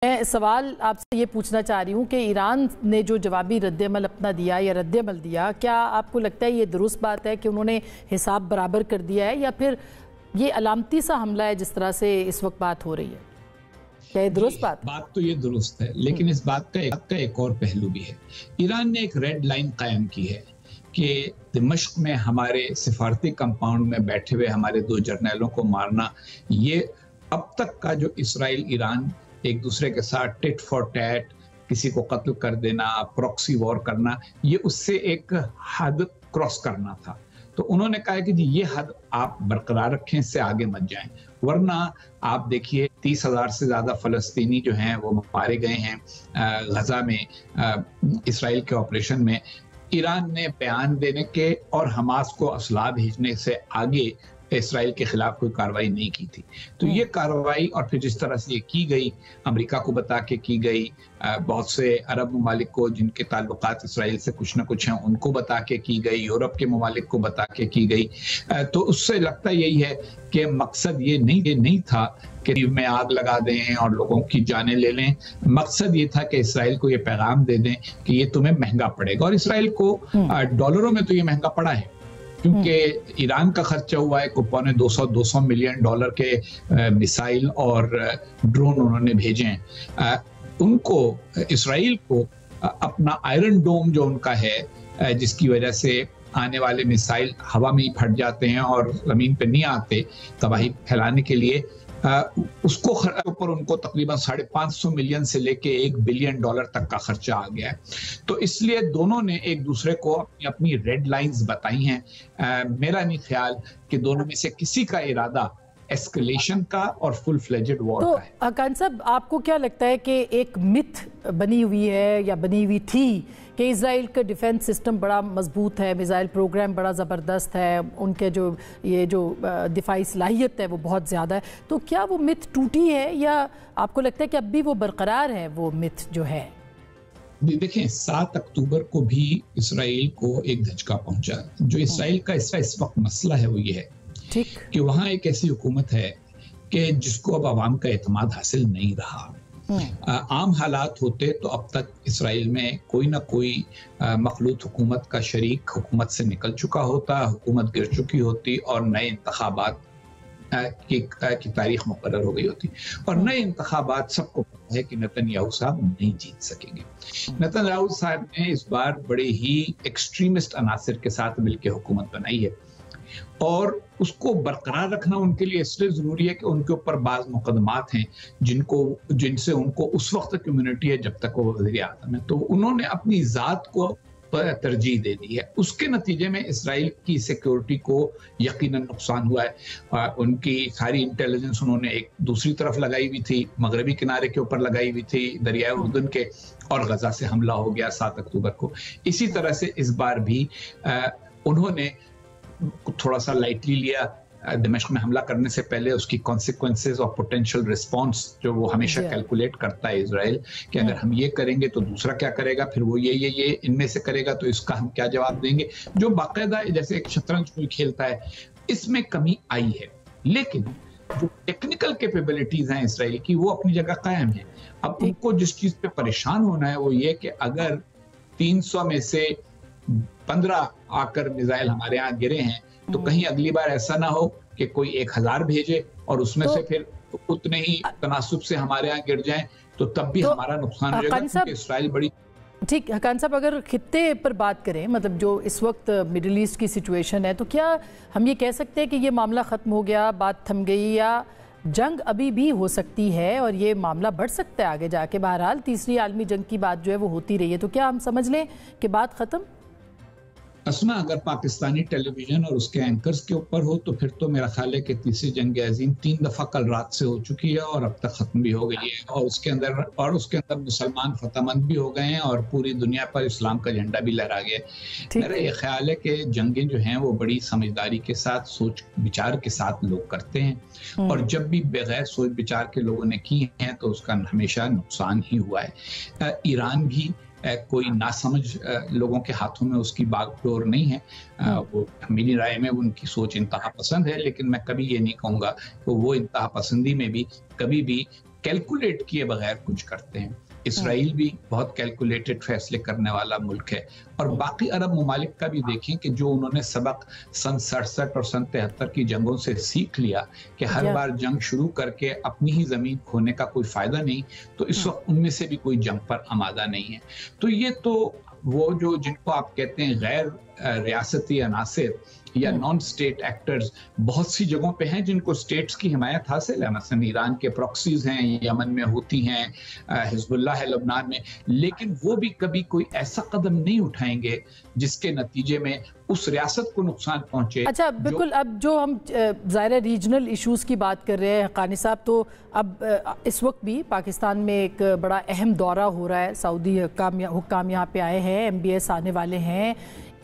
मैं सवाल आपसे ये पूछना चाह रही हूँ कि ईरान ने जो जवाबी रद्दअमल अपना दिया या रद्दअमल दिया, क्या आपको लगता है ये दुरुस्त बात है कि उन्होंने हिसाब बराबर कर दिया है, या फिर ये अलामती सा हमला है जिस तरह से इस वक्त बात हो रही है? क्या ये दुरुस्त बात तो ये दुरुस्त है, लेकिन इस बात का एक और पहलू भी है। ईरान ने एक रेड लाइन कायम की है कि दिमश्क में हमारे सिफारती कंपाउंड में बैठे हुए हमारे 2 जर्नलों को मारना, ये अब तक का जो इसराइल ईरान एक दूसरे के साथ टिट फॉर टैट, किसी को कत्ल कर देना, प्रॉक्सी वॉर करना, ये उससे एक हद क्रॉस करना था। तो उन्होंने कहा कि जी ये हद आप बरकरार रखें, इससे आगे मत जाएं, वरना आप देखिए 30,000 से ज्यादा फलस्तीनी जो हैं वो मारे गए हैं गजा में इसराइल के ऑपरेशन में। ईरान ने बयान देने के और हमास को असला भेजने से आगे इसराइल के खिलाफ कोई कार्रवाई नहीं की थी। तो ये कार्रवाई, और फिर जिस तरह से ये की गई, अमेरिका को बता के की गई, बहुत से अरब ममालिक को जिनके ताल्लुकात इसराइल से कुछ ना कुछ हैं उनको बता के की गई, यूरोप के ममालिक को बता के की गई, तो उससे लगता यही है कि मकसद ये नहीं था कि में आग लगा दें और लोगों की जानें ले लें। मकसद ये था कि इसराइल को ये पैगाम दे दें कि ये तुम्हें महंगा पड़ेगा, और इसराइल को डॉलरों में तो ये महंगा पड़ा है, क्योंकि ईरान का खर्चा हुआ है को पौने 200 मिलियन डॉलर के मिसाइल और ड्रोन उन्होंने भेजे हैं। उनको, इसराइल को अपना आयरन डोम जो उनका है, जिसकी वजह से आने वाले मिसाइल हवा में ही फट जाते हैं और जमीन पे नहीं आते तबाही फैलाने के लिए, उसको ऊपर उनको तकरीबन 550 मिलियन से लेके 1 बिलियन डॉलर तक का खर्चा आ गया है। तो इसलिए दोनों ने एक दूसरे को अपनी रेड लाइंस बताई हैं। मेरा नहीं ख्याल कि दोनों में से किसी का इरादा एस्केलेशन का और फुल फ्लेजेड वॉर का है। हकान साहब, आपको क्या लगता है कि एक मिथ बनी हुई है या बनी हुई थी कि इजराइल का डिफेंस सिस्टम बड़ा मजबूत है, मिसाइल प्रोग्राम बड़ा ज़बरदस्त है, उनके जो दिफाई सलाहियत है वो बहुत ज़्यादा है, तो क्या वो मिथ टूटी है या आपको लगता है कि अब भी वो बरकरार है वो मिथ जो है? देखें, 7 अक्टूबर को भी इसराइल को एक धचका पहुंचा। जो इसराइल का इस वक्त मसला है वो ये है कि वहां एक ऐसी हुकूमत है कि जिसको अब आवाम का एतमाद हासिल नहीं रहा। आम हालात होते तो अब तक इसराइल में कोई ना कोई मखलूत हुकूमत का शरीक हुकूमत से निकल चुका होता, हुकूमत गिर चुकी होती और नए इंतखाबात की तारीख मुकर्रर हो गई होती। और नए इंतखाबात सबको पता है कि नेतन्याहू साहब नहीं जीत सकेंगे। नेतन्याहू साहब ने इस बार बड़े ही एक्सट्रीमिस्ट अनासिर के साथ मिलकर हुकूमत बनाई है, और उसको बरकरार रखना उनके लिए इसलिए जरूरी है कि उनके ऊपर बाज मुकदमात हैं जिनसे उनको उस वक्त तक इम्यूनिटी है जब तक वो वज़ीर आज़म है। तो उन्होंने अपनी जात को तरजीह दे दी है। उसके नतीजे में इसराइल की सिक्योरिटी को यकीनन नुकसान हुआ है। उनकी सारी इंटेलिजेंस उन्होंने एक दूसरी तरफ लगाई हुई थी, मगरबी किनारे के ऊपर लगाई हुई थी, दरियाए उर्दन के, और गजा से हमला हो गया 7 अक्टूबर को। इसी तरह से इस बार भी उन्होंने थोड़ा सा लाइटली लिया। दिमश्क में हमला करने से पहले उसकी कॉन्सिक्वेंसेस और पोटेंशियल रिस्पॉन्स जो वो हमेशा कैलकुलेट करता है इसराइल, कि अगर हम ये करेंगे तो दूसरा क्या करेगा, फिर वो ये इनमें से करेगा तो इसका हम क्या जवाब देंगे, जो बाकायदा जैसे एक शतरंज कोई खेलता है, इसमें कमी आई है। लेकिन जो टेक्निकल कैपेबिलिटीज हैं इसराइल की, वो अपनी जगह कायम है। अब उनको जिस चीज पे परेशान होना है वो ये कि अगर 300 में से 15 आकर मिसाइल हमारे यहाँ गिरे हैं, तो कहीं अगली बार ऐसा ना हो कि कोई 1000 भेजे और उसमें से फिर उतने ही तनासुब से हमारे यहाँ गिर जाएं, तो तब भी हमारा नुकसान हो जाएगा, क्योंकि इसराइल बड़ी। ठीक, हकान साहब, अगर खित्ते पर बात करें, मतलब जो इस वक्त मिडिल ईस्ट की सिचुएशन है, तो क्या हम ये कह सकते हैं कि ये मामला ख़त्म हो गया, बात थम गई, या जंग अभी भी हो सकती है और ये मामला बढ़ सकता है आगे जाके? बहरहाल तीसरी आलमी जंग की बात जो है वो होती रही है, तो क्या हम समझ लें कि बात ख़त्म? असमा, अगर पाकिस्तानी टेलीविजन और उसके एंकर्स के ऊपर हो तो फिर तो मेरा ख्याल है कि तीसरी जंग अजीम 3 दफा कल रात से हो चुकी है और अब तक खत्म भी हो गई है, और उसके अंदर मुसलमान फतहमंद भी हो गए हैं और पूरी दुनिया पर इस्लाम का झंडा भी लहरा गया है। मेरा ये ख्याल है कि जंगें जो हैं वो बड़ी समझदारी के साथ, सोच विचार के साथ लोग करते हैं, और जब भी बगैर सोच विचार के लोगों ने की हैं तो उसका हमेशा नुकसान ही हुआ है। ईरान भी कोई नासमझ लोगों के हाथों में उसकी बागडोर नहीं है। वो मेरी राय में उनकी सोच इंतहा पसंद है, लेकिन मैं कभी ये नहीं कहूँगा कि वो इंतहा पसंदी में भी कभी भी कैलकुलेट किए बगैर कुछ करते हैं। इसराइल भी बहुत कैलकुलेटेड फैसले करने वाला मुल्क है, और बाकी अरब ममालिक का भी देखें कि जो उन्होंने सबक सन 67 और सन 73 की जंगों से सीख लिया कि हर बार जंग शुरू करके अपनी ही जमीन खोने का कोई फायदा नहीं, तो इस वक्त उनमें से भी कोई जंग पर आमादा नहीं है। तो ये तो वो जो जिनको आप कहते हैं गैर रियासती अनासिर या नॉन स्टेट एक्टर्स बहुत सी जगहों पे हैं जिनको स्टेट्स की हिमायत हासिल है। मसलन ईरान के प्रॉक्सीज हैं, यमन में होती हैं, हिजबुल्लाह है लबनान में, लेकिन वो भी कभी कोई ऐसा कदम नहीं उठाएंगे जिसके नतीजे में उस रियासत को नुकसान पहुंचे। अच्छा, बिल्कुल। अब जो हम ज़ाहिर रीजनल इश्यूज़ की बात कर रहे हैं हक़ानी साहब, तो अब इस वक्त भी पाकिस्तान में एक बड़ा अहम दौरा हो रहा है। सऊदी हुक्काम यहाँ पे आए हैं, MBS आने वाले हैं,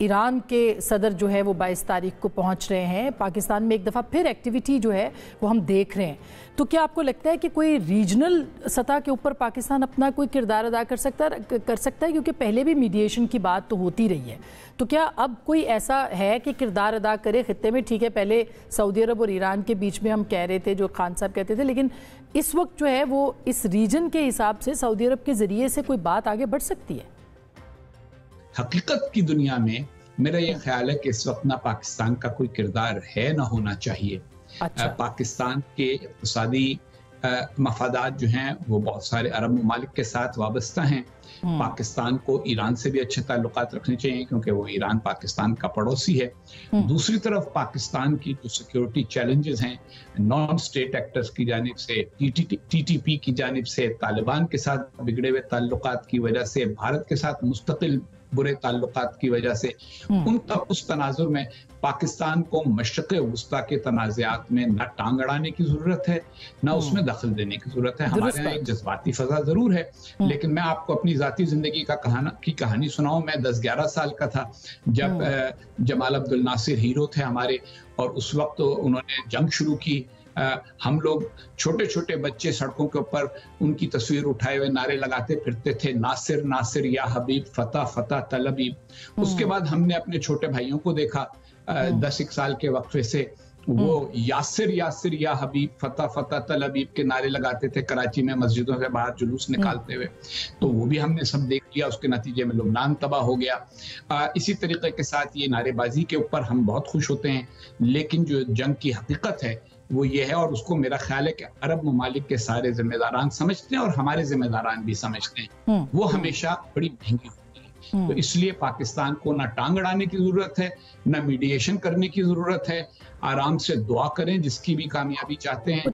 ईरान के सदर जो है वो 22 तारीख को पहुंच रहे हैं। पाकिस्तान में एक दफ़ा फिर एक्टिविटी जो है वो हम देख रहे हैं। तो क्या आपको लगता है कि कोई रीजनल सतह के ऊपर पाकिस्तान अपना कोई किरदार अदा कर सकता है? क्योंकि पहले भी मीडिएशन की बात तो होती रही है, तो क्या अब कोई ऐसा है कि किरदार अदा करे खित्ते में? ठीक है, पहले सऊदी अरब और ईरान के बीच में हम कह रहे थे, जो खान साहब कहते थे, लेकिन इस वक्त जो है वो इस रीजन के हिसाब से सऊदी अरब के ज़रिए से कोई बात आगे बढ़ सकती है? हकीकत की दुनिया में मेरा ये ख्याल है कि इस वक्त ना पाकिस्तान का कोई किरदार है, ना होना चाहिए। अच्छा। पाकिस्तान के इक़्तिसादी मफादात जो हैं वो बहुत सारे अरब ममालिक के साथ वाबस्ता हैं। पाकिस्तान को ईरान से भी अच्छे ताल्लुकात रखने चाहिए क्योंकि वो ईरान पाकिस्तान का पड़ोसी है। दूसरी तरफ पाकिस्तान की जो सिक्योरिटी चैलेंजेस हैं नॉन स्टेट एक्टर्स की जानिब से, TTP की जानिब से, तालिबान के साथ बिगड़े हुए ताल्लुकात की वजह से, भारत के साथ मुस्तकिल बुरे ताल्लुकात की वजह से, उनका उस तनाजुर में पाकिस्तान को मशरिक़ वुस्ता के तनाज़ात में न टांग अड़ाने की जरूरत है, न उसमें दखल देने की जरूरत है। हमारे यहाँ एक जज्बाती फजा जरूर है, लेकिन मैं आपको अपनी जाती जिंदगी की कहानी सुनाऊं। मैं 10-11 साल का था जब जमाल अब्दुल नासिर हीरो थे हमारे, और उस वक्त उन्होंने जंग शुरू की। हम लोग छोटे छोटे बच्चे सड़कों के ऊपर उनकी तस्वीर उठाए हुए नारे लगाते फिरते थे, नासिर नासिर या हबीब, फतह फतह तलबीब। उसके बाद हमने अपने छोटे भाइयों को देखा 10 साल के वक्फे से, वो यासिर यासिर या हबीब, फतह फतह तलबीब के नारे लगाते थे कराची में मस्जिदों से बाहर जुलूस निकालते हुए। तो वो भी हमने सब देख लिया, उसके नतीजे में लुबनान तबाह हो गया। इसी तरीके के साथ ये नारेबाजी के ऊपर हम बहुत खुश होते हैं, लेकिन जो जंग की हकीकत है वो ये है, और उसको मेरा ख्याल है कि अरब ममालिक के सारे जिम्मेदारान समझते हैं और हमारे जिम्मेदारान भी समझते हैं, वो हमेशा बड़ी महंगी होती है। तो इसलिए पाकिस्तान को ना टांग अड़ाने की जरूरत है, ना मीडिएशन करने की जरूरत है। आराम से दुआ करें जिसकी भी कामयाबी चाहते हैं।